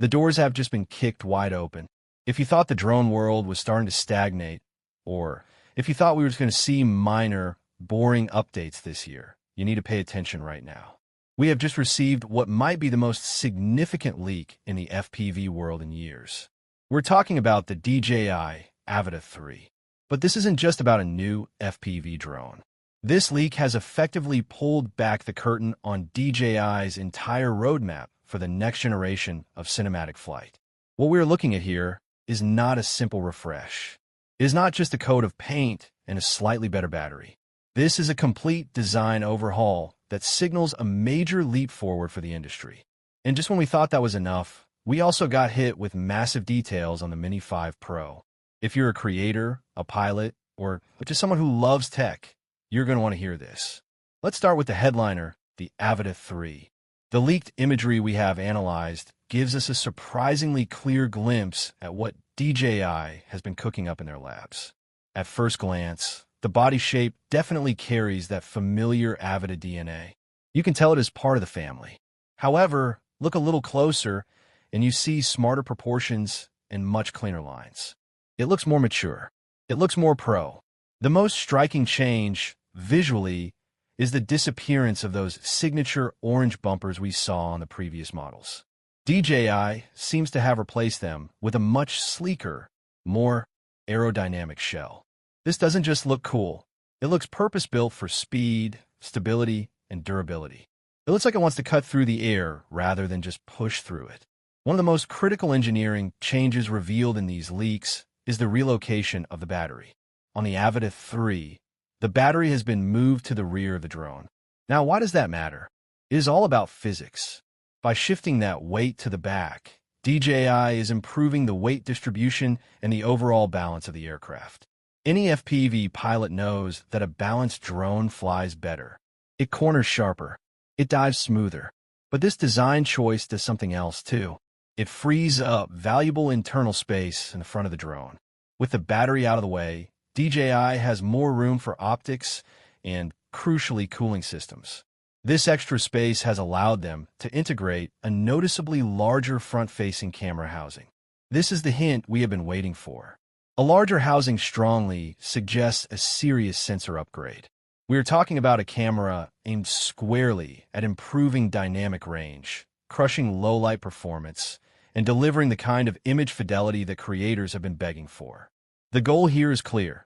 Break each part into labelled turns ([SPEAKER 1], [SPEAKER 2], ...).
[SPEAKER 1] The doors have just been kicked wide open. If you thought the drone world was starting to stagnate, or if you thought we were just going to see minor, boring updates this year, you need to pay attention right now. We have just received what might be the most significant leak in the FPV world in years. We're talking about the DJI Avata 3. But this isn't just about a new FPV drone. This leak has effectively pulled back the curtain on DJI's entire roadmap for the next generation of cinematic flight. What we're looking at here is not a simple refresh. It is not just a coat of paint and a slightly better battery. This is a complete design overhaul that signals a major leap forward for the industry. And just when we thought that was enough, we also got hit with massive details on the Mini 5 Pro. If you're a creator, a pilot, or just someone who loves tech, you're going to want to hear this. Let's start with the headliner, the Avata 3. The leaked imagery we have analyzed gives us a surprisingly clear glimpse at what DJI has been cooking up in their labs. At first glance, the body shape definitely carries that familiar Avata DNA. You can tell it is part of the family. However, look a little closer and you see smarter proportions and much cleaner lines. It looks more mature. It looks more pro. The most striking change, visually, is the disappearance of those signature orange bumpers we saw on the previous models. DJI seems to have replaced them with a much sleeker, more aerodynamic shell. This doesn't just look cool. It looks purpose-built for speed, stability, and durability. It looks like it wants to cut through the air rather than just push through it. One of the most critical engineering changes revealed in these leaks is the relocation of the battery. On the Avata 3, the battery has been moved to the rear of the drone. Now, why does that matter? It is all about physics. By shifting that weight to the back, DJI is improving the weight distribution and the overall balance of the aircraft. Any FPV pilot knows that a balanced drone flies better. It corners sharper. It dives smoother. But this design choice does something else too. It frees up valuable internal space in the front of the drone. With the battery out of the way, DJI has more room for optics and, crucially, cooling systems. This extra space has allowed them to integrate a noticeably larger front-facing camera housing. This is the hint we have been waiting for. A larger housing strongly suggests a serious sensor upgrade. We are talking about a camera aimed squarely at improving dynamic range, crushing low-light performance, and delivering the kind of image fidelity that creators have been begging for. The goal here is clear.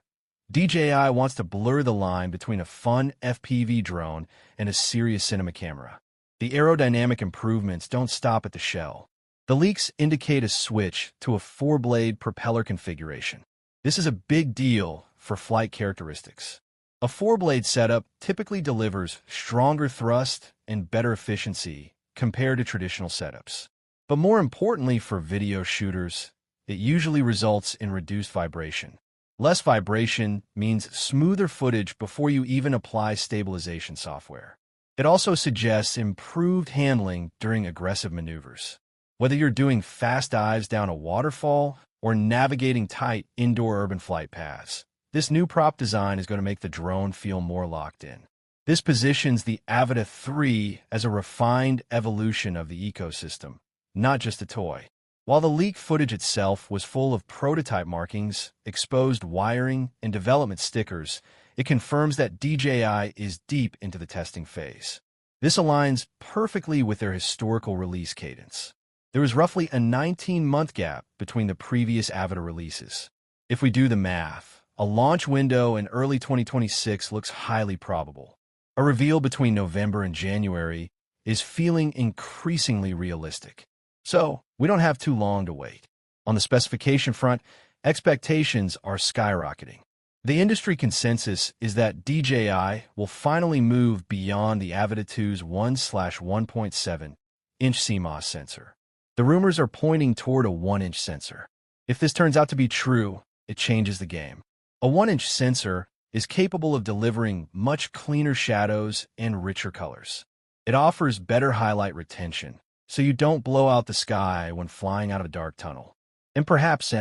[SPEAKER 1] DJI wants to blur the line between a fun FPV drone and a serious cinema camera. The aerodynamic improvements don't stop at the shell. The leaks indicate a switch to a 4-blade propeller configuration. This is a big deal for flight characteristics. A 4-blade setup typically delivers stronger thrust and better efficiency compared to traditional setups. But more importantly for video shooters, it usually results in reduced vibration. Less vibration means smoother footage before you even apply stabilization software. It also suggests improved handling during aggressive maneuvers. Whether you're doing fast dives down a waterfall or navigating tight indoor urban flight paths, this new prop design is going to make the drone feel more locked in. This positions the Avata 3 as a refined evolution of the ecosystem, not just a toy. While the leaked footage itself was full of prototype markings, exposed wiring, and development stickers, it confirms that DJI is deep into the testing phase. This aligns perfectly with their historical release cadence. There is roughly a 19-month gap between the previous Avata releases. If we do the math, a launch window in early 2026 looks highly probable. A reveal between November and January is feeling increasingly realistic. So, we don't have too long to wait. On the specification front, expectations are skyrocketing. The industry consensus is that DJI will finally move beyond the Avata 2's 1/1.7-inch CMOS sensor. The rumors are pointing toward a 1-inch sensor. If this turns out to be true, it changes the game. A 1-inch sensor is capable of delivering much cleaner shadows and richer colors. It offers better highlight retention, so you don't blow out the sky when flying out of a dark tunnel. And perhaps,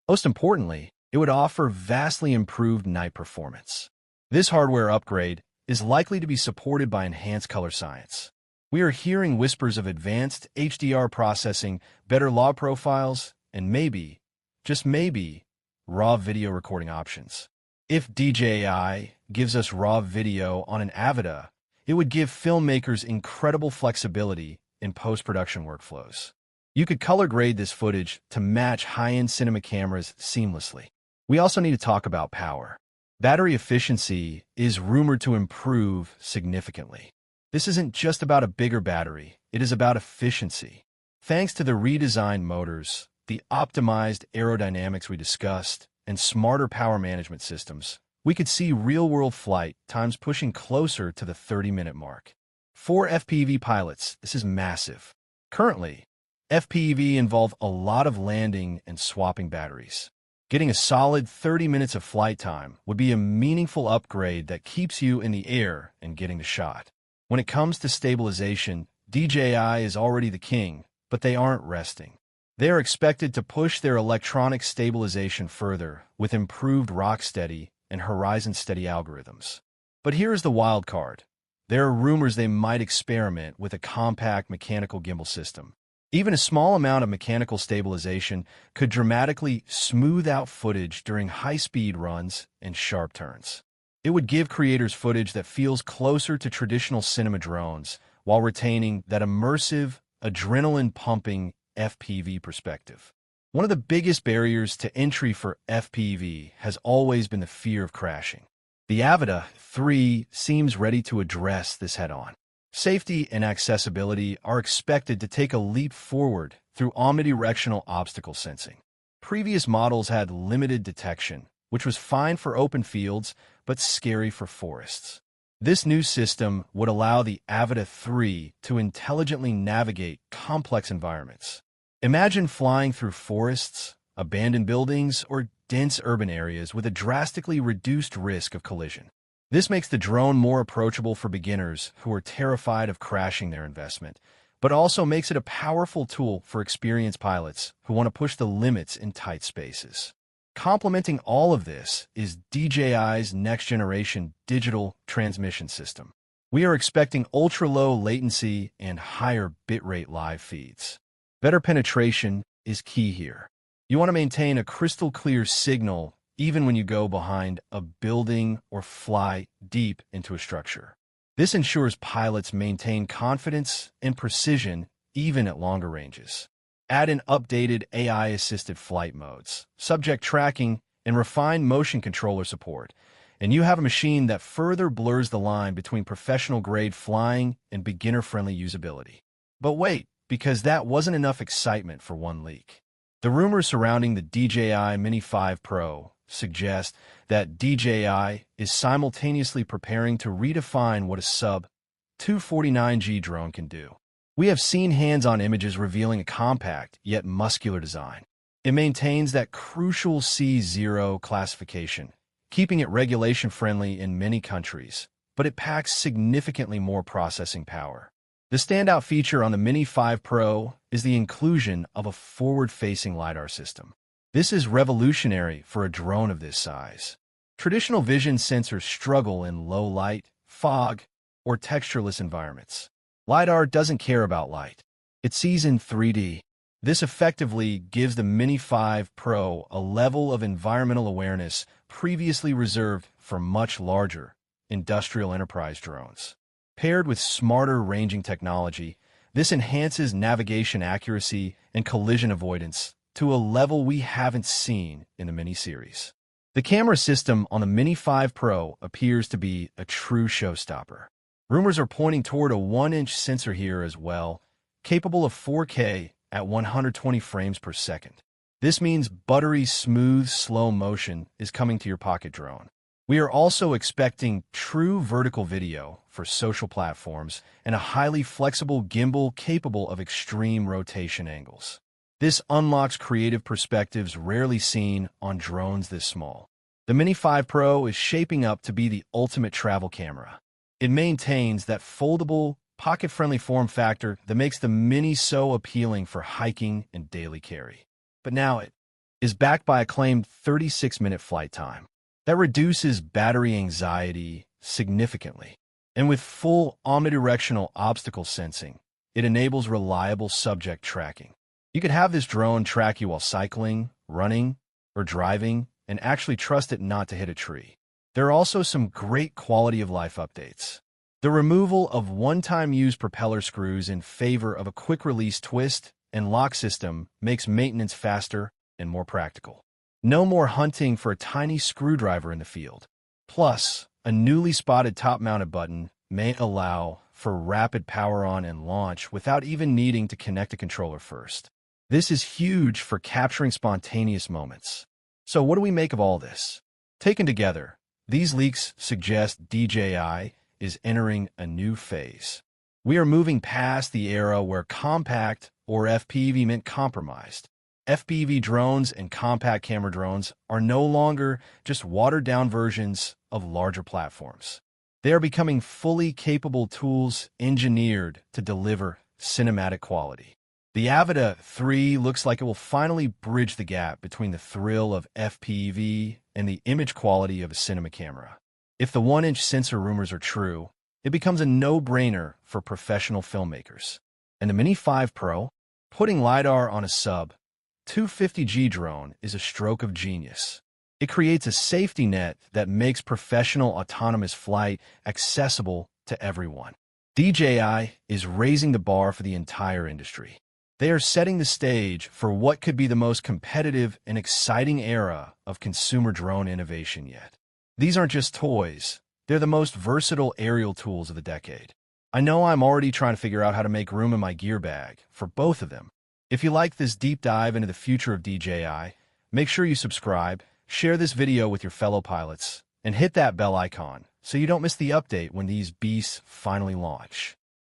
[SPEAKER 1] most importantly, it would offer vastly improved night performance. This hardware upgrade is likely to be supported by enhanced color science. We are hearing whispers of advanced HDR processing, better log profiles, and maybe, just maybe, raw video recording options. If DJI gives us raw video on an Avata, it would give filmmakers incredible flexibility in post-production workflows. You could color grade this footage to match high-end cinema cameras seamlessly. We also need to talk about power. Battery efficiency is rumored to improve significantly. This isn't just about a bigger battery, it is about efficiency. Thanks to the redesigned motors, the optimized aerodynamics we discussed, and smarter power management systems, we could see real-world flight times pushing closer to the 30-minute mark. For FPV pilots, this is massive. Currently, FPV involve a lot of landing and swapping batteries. Getting a solid 30 minutes of flight time would be a meaningful upgrade that keeps you in the air and getting the shot. When it comes to stabilization, DJI is already the king, but they aren't resting. They are expected to push their electronic stabilization further with improved rock-steady and horizon-steady algorithms. But here's the wild card. There are rumors they might experiment with a compact mechanical gimbal system. Even a small amount of mechanical stabilization could dramatically smooth out footage during high-speed runs and sharp turns. It would give creators footage that feels closer to traditional cinema drones while retaining that immersive, adrenaline-pumping FPV perspective. One of the biggest barriers to entry for FPV has always been the fear of crashing. The Avata 3 seems ready to address this head-on. Safety and accessibility are expected to take a leap forward through omnidirectional obstacle sensing. Previous models had limited detection, which was fine for open fields, but scary for forests. This new system would allow the Avata 3 to intelligently navigate complex environments. Imagine flying through forests, abandoned buildings, or dense urban areas with a drastically reduced risk of collision. This makes the drone more approachable for beginners who are terrified of crashing their investment, but also makes it a powerful tool for experienced pilots who want to push the limits in tight spaces. Complementing all of this is DJI's next-generation digital transmission system. We are expecting ultra-low latency and higher bitrate live feeds. Better penetration is key here. You want to maintain a crystal-clear signal even when you go behind a building or fly deep into a structure. This ensures pilots maintain confidence and precision even at longer ranges. Add in updated AI-assisted flight modes, subject tracking, and refined motion controller support, and you have a machine that further blurs the line between professional-grade flying and beginner-friendly usability. But wait, because that wasn't enough excitement for one leak. The rumors surrounding the DJI Mini 5 Pro suggest that DJI is simultaneously preparing to redefine what a sub-249G drone can do. We have seen hands-on images revealing a compact yet muscular design. It maintains that crucial C0 classification, keeping it regulation-friendly in many countries, but it packs significantly more processing power. The standout feature on the Mini 5 Pro is the inclusion of a forward-facing LiDAR system. This is revolutionary for a drone of this size. Traditional vision sensors struggle in low light, fog, or textureless environments. LiDAR doesn't care about light. It sees in 3D. This effectively gives the Mini 5 Pro a level of environmental awareness previously reserved for much larger industrial enterprise drones. Paired with smarter ranging technology, this enhances navigation accuracy and collision avoidance to a level we haven't seen in the Mini series. The camera system on the Mini 5 Pro appears to be a true showstopper. Rumors are pointing toward a 1-inch sensor here as well, capable of 4K at 120 frames per second. This means buttery smooth slow motion is coming to your pocket drone. We are also expecting true vertical video for social platforms and a highly flexible gimbal capable of extreme rotation angles. This unlocks creative perspectives rarely seen on drones this small. The Mini 5 Pro is shaping up to be the ultimate travel camera. It maintains that foldable, pocket-friendly form factor that makes the Mini so appealing for hiking and daily carry. But now it is backed by a claimed 36-minute flight time. That reduces battery anxiety significantly. And with full omnidirectional obstacle sensing, it enables reliable subject tracking. You could have this drone track you while cycling, running, or driving, and actually trust it not to hit a tree. There are also some great quality of life updates. The removal of one-time use propeller screws in favor of a quick-release twist and lock system makes maintenance faster and more practical. No more hunting for a tiny screwdriver in the field. Plus, a newly spotted top-mounted button may allow for rapid power on and launch without even needing to connect a controller first. This is huge for capturing spontaneous moments. So what do we make of all this? Taken together, these leaks suggest DJI is entering a new phase. We are moving past the era where compact or FPV meant compromised. FPV drones and compact camera drones are no longer just watered-down versions of larger platforms. They are becoming fully capable tools engineered to deliver cinematic quality. The Avata 3 looks like it will finally bridge the gap between the thrill of FPV and the image quality of a cinema camera. If the 1-inch sensor rumors are true, it becomes a no-brainer for professional filmmakers. And the Mini 5 Pro, putting LiDAR on a sub-250G drone is a stroke of genius. It creates a safety net that makes professional autonomous flight accessible to everyone. DJI is raising the bar for the entire industry. They are setting the stage for what could be the most competitive and exciting era of consumer drone innovation yet. These aren't just toys. They're the most versatile aerial tools of the decade. I know I'm already trying to figure out how to make room in my gear bag for both of them. If you like this deep dive into the future of DJI, make sure you subscribe, share this video with your fellow pilots, and hit that bell icon so you don't miss the update when these beasts finally launch.